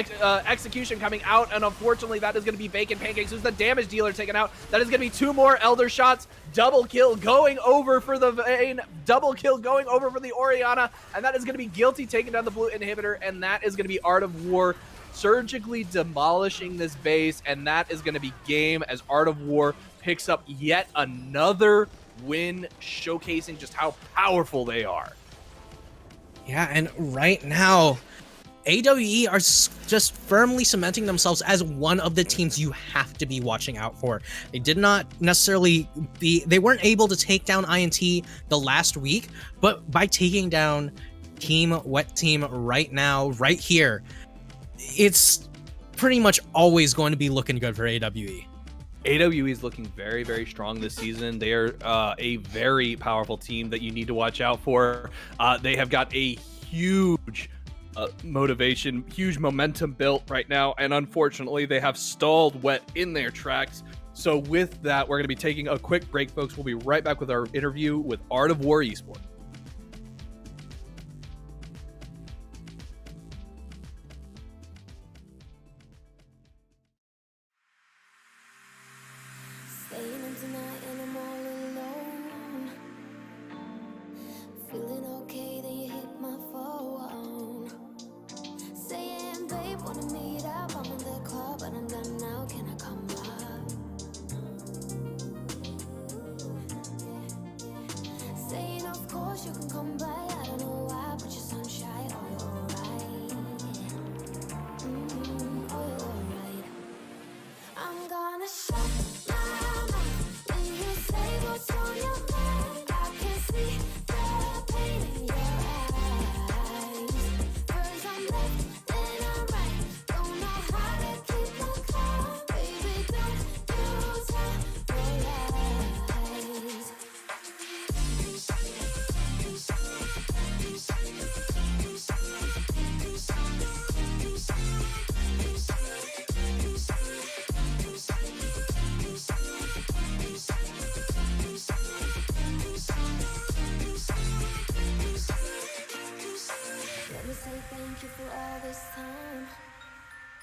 execution coming out, and unfortunately that is going to be Bacon Pancakes, who's the damage dealer taken out. That is going to be 2 more Elder shots. Double kill going over for the Vayne, double kill going over for the Orianna, and that is going to be Guilty taking down the blue inhibitor, and that is going to be Art of War surgically demolishing this base, and that is going to be game as Art of War picks up yet another win, showcasing just how powerful they are. Yeah, and right now, AWE are just firmly cementing themselves as one of the teams you have to be watching out for. They did not necessarily they weren't able to take down INT the last week, but by taking down Team Wet Team right now, right here, it's pretty much always going to be looking good for AWE. AWE is looking very, very strong this season. They are a very powerful team that you need to watch out for. They have got a huge motivation, huge momentum built right now, and unfortunately they have stalled Wet in their tracks. So with that, we're going to be taking a quick break, folks. We'll be right back with our interview with Art of War Esports. you can come by. I don't know why, but you're sunshine. Oh, you're alright. Oh, you're alright. I'm gonna shut my mouth when you say what's on your mind. I can see the pain in your eyes. First I'm left, then I'm right. Don't know how to keep my calm. Baby, don't you tell your lies. Let me say thank you for all this time,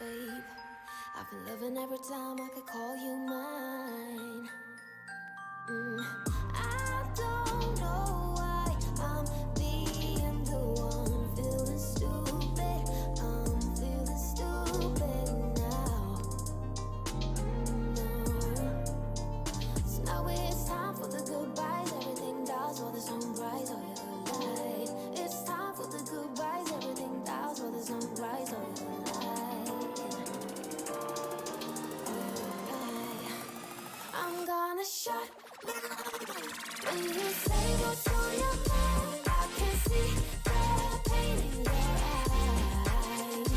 babe. I've been loving every time I could call you mine. I don't know why I'm being the one feeling stupid. I'm feeling stupid now. So now it's time for the goodbyes. Everything dies while the sunrise. Oh, you're alive. It's time for the goodbyes. Everything dies while the sunrise. Oh, you're alive. Oh, you're alive. I'm gonna shut my mouth when you say what's on your mind. I can see the pain in your eyes.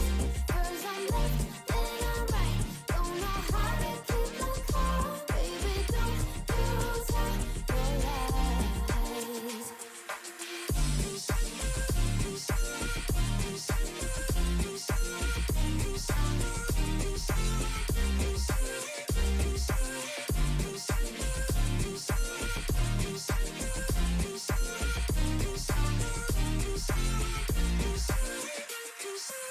First I'm left, then I'm right. Don't know how to keep my calm. Baby, don't you tell your lies.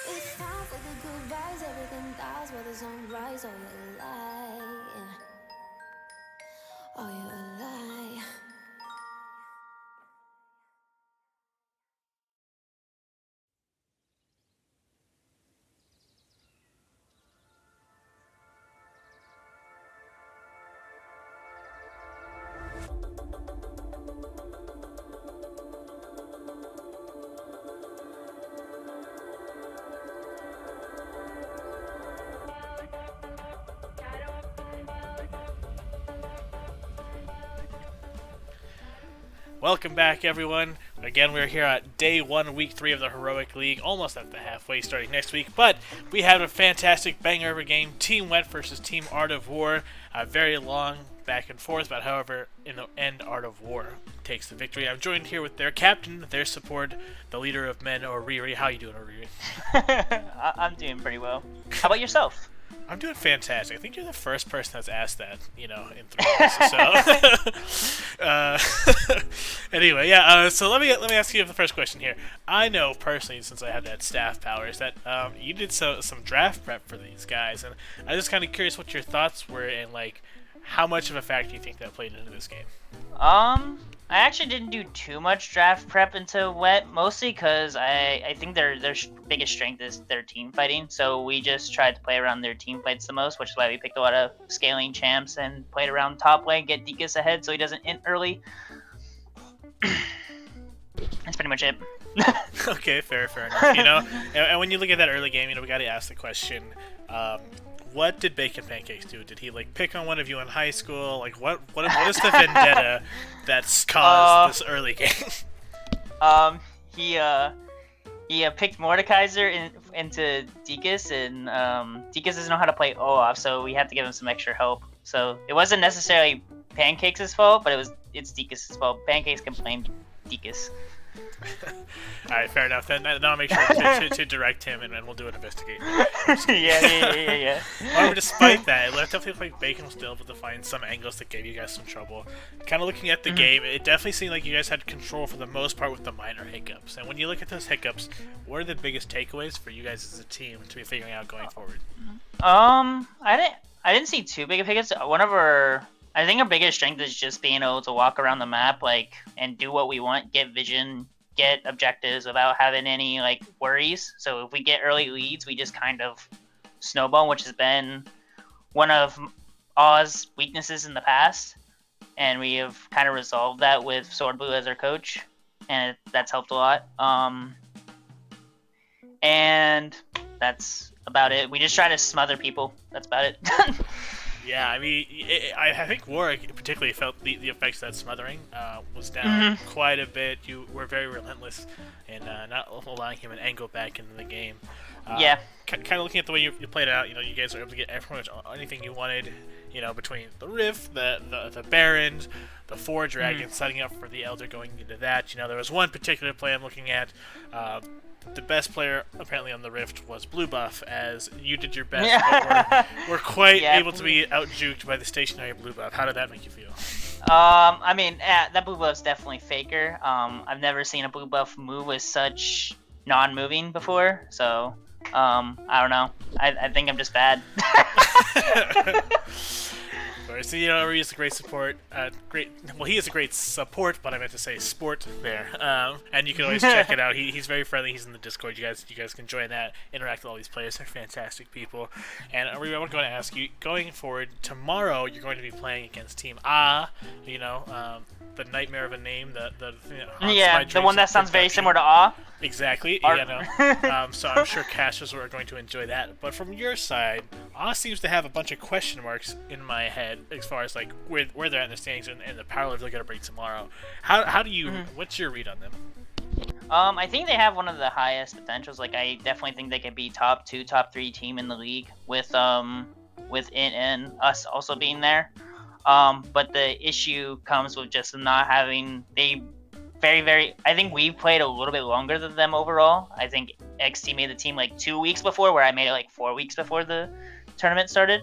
It's time for the goodbyes. Everything dies while the sunrise. Oh, you're alive. Oh, you're alive. Welcome back, everyone. Again, we're here at day 1, week 3 of the Heroic League, almost at the halfway, starting next week. But we have a fantastic banger of a game, Team Wet versus Team Art of War. A very long back and forth, but however, in the end, Art of War takes the victory. I'm joined here with their captain, their support, the leader of men, Oriri. How you doing, Oriri? I'm doing pretty well. How about yourself? I'm doing fantastic. I think you're the first person that's asked that, in 3 days. So, anyway, yeah. So let me ask you the first question here. I know personally, since I have that staff powers, that you did some draft prep for these guys, and I was just kind of curious what your thoughts were and like how much of a factor you think that played into this game. I actually didn't do too much draft prep into Wet, mostly because I think their biggest strength is their team fighting. So we just tried to play around their team fights the most, which is why we picked a lot of scaling champs and played around top lane, get Dekus ahead so he doesn't int early. That's pretty much it. Okay, fair enough. And when you look at that early game, we got to ask the question. What did Bacon Pancakes do? Did he pick on one of you in high school? What is the vendetta that's caused this early game? He picked Mordekaiser into Dekus, and Dekus doesn't know how to play Olaf, so we had to give him some extra help. So it wasn't necessarily Pancakes' fault, but it's Dekus' fault. Pancakes can blame Dekus. Alright, fair enough. Then I'll make sure to direct him, and we'll do an investigation. Yeah. However, despite that, it definitely looked like Bacon was still able to find some angles that gave you guys some trouble. Kind of looking at the game, it definitely seemed like you guys had control for the most part with the minor hiccups. And when you look at those hiccups, what are the biggest takeaways for you guys as a team to be figuring out going forward? I didn't see too big of hiccups. I think our biggest strength is just being able to walk around the map, and do what we want, get vision, get objectives without having any, worries. So if we get early leads, we just kind of snowball, which has been one of Oz weaknesses in the past. And we have kind of resolved that with Sword Blue as our coach. and that's helped a lot. And that's about it. We just try to smother people. That's about it. Yeah, I mean, I think Warwick particularly felt the effects of that smothering was down quite a bit. You were very relentless in not allowing him an angle back into the game. Yeah. Kind of looking at the way you played it out, you guys were able to get pretty much anything you wanted, between the Rift, the Barons, the Four Dragons, setting up for the Elder going into that. There was one particular play I'm looking at. The best player apparently on the Rift was Blue Buff, as you did your best, but were quite able to be out-juked by the stationary Blue Buff. How did that make you feel? I mean, that Blue Buff's definitely faker. I've never seen a Blue Buff move with such non-moving before, so I don't know. I think I'm just bad. So he's a great support. He is a great support, but I meant to say sport there. And you can always check it out. He's very friendly. He's in the Discord. You guys can join that. Interact with all these players. They're fantastic people. And I'm going to ask you, going forward, tomorrow you're going to be playing against Team A. The nightmare of a name. The one that sounds very similar to Awe. Exactly. So I'm sure casters are going to enjoy that. But from your side, Awe seems to have a bunch of question marks in my head as far as like where they're at in the standings and the power level they're going to bring tomorrow. How do you? What's your read on them? I think they have one of the highest potentials. Like, I definitely think they could be top 2, top 3 team in the league with Int and us also being there. But the issue comes with just not having I think we've played a little bit longer than them overall. I think XT made the team like 2 weeks before, where I made it like 4 weeks before the tournament started.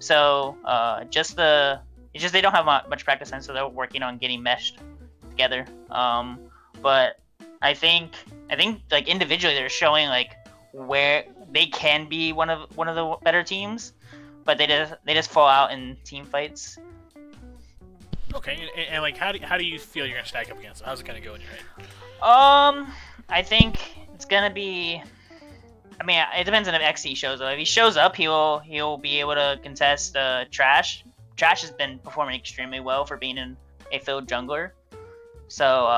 So they don't have much practice, and so they're working on getting meshed together. But I think like individually they're showing like where they can be one of the better teams, but they just fall out in team fights. Okay, and like how do you feel you're gonna stack up against them? How's it gonna go in your head? I think it's gonna be. I mean, it depends on if XE shows up. If he shows up, he'll be able to contest Trash. Trash has been performing extremely well for being a field jungler. So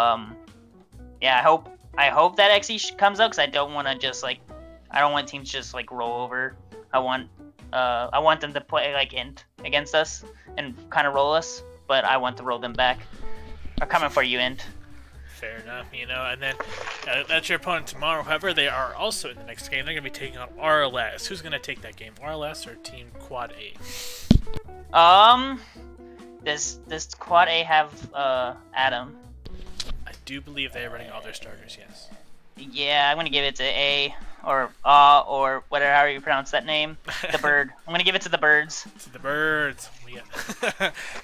yeah, I hope that XE comes up, because I don't want teams to just like roll over. I want them to play like Int against us and kind of roll us. But I want to roll them back. Are coming for you, Int. Fair enough, and then that's your opponent tomorrow. However, they are also in the next game. They're going to be taking on RLS. Who's going to take that game, RLS or Team Quad A? Does Quad A have Adam? I do believe they are running all their starters, yes. Yeah, I'm going to give it to A or whatever, however you pronounce that name. The bird. I'm going to give it to the birds. To the birds.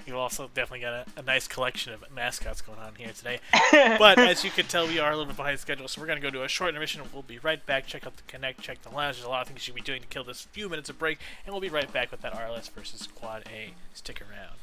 You've also definitely got a nice collection of mascots going on here today. But as you can tell, we are a little bit behind schedule, so we're going to go to a short intermission. We'll be right back. Check out the Connect, check the lounge. There's a lot of things you should be doing to kill this few minutes of break, and we'll be right back with that RLS versus Quad A. Stick around.